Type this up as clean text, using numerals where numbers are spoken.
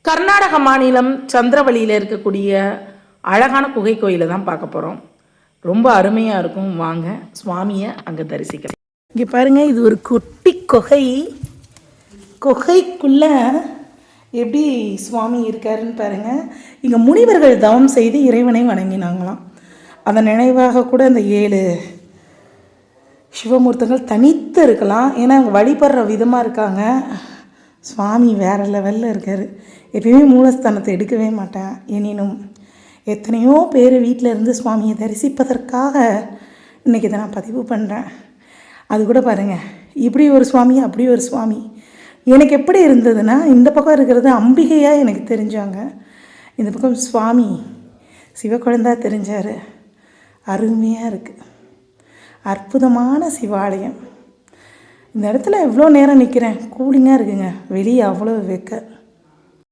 கர்நாடக மாநிலம் சந்திரவழியில் இருக்கக்கூடிய அழகான குகை கோயிலை தான் பார்க்க போகிறோம். ரொம்ப அருமையாக இருக்கும். வாங்க சுவாமியை அங்கே தரிசிக்கலாம். இங்கே பாருங்கள், இது ஒரு குட்டி குகை. குகைக்குள்ளே எப்படி சுவாமி இருக்காருன்னு பாருங்கள். இங்கே முனிவர்கள் தவம் செய்து இறைவனை வணங்கினாங்களாம். அதன் நினைவாக கூட இந்த 7 சிவமூர்த்தங்கள் தனித்து இருக்கலாம். ஏன்னா அவங்க வழிபடுற விதமாக இருக்காங்க. சுவாமி வேறு லெவலில் இருக்கார். எப்பயுமே மூலஸ்தானத்தை எடுக்கவே மாட்டேன். எனினும் எத்தனையோ பேர் வீட்டில் இருந்து சுவாமியை தரிசிப்பதற்காக இன்றைக்கி இதை நான் பதிவு பண்ணுறேன். அது கூட பாருங்கள், இப்படி ஒரு சுவாமி அப்படி ஒரு சுவாமி. எனக்கு எப்படி இருந்ததுன்னா, இந்த பக்கம் இருக்கிறது அம்பிகையாக எனக்கு தெரிஞ்சாங்க, இந்த பக்கம் சுவாமி சிவக்குழந்தா தெரிஞ்சார். அருமையாக இருக்குது. அற்புதமான சிவாலயம். இந்த இடத்துல எவ்வளோ நேரம் நிற்கிறேன், கூலிங்காக இருக்குங்க. வெளியே அவ்வளோ வெக்க.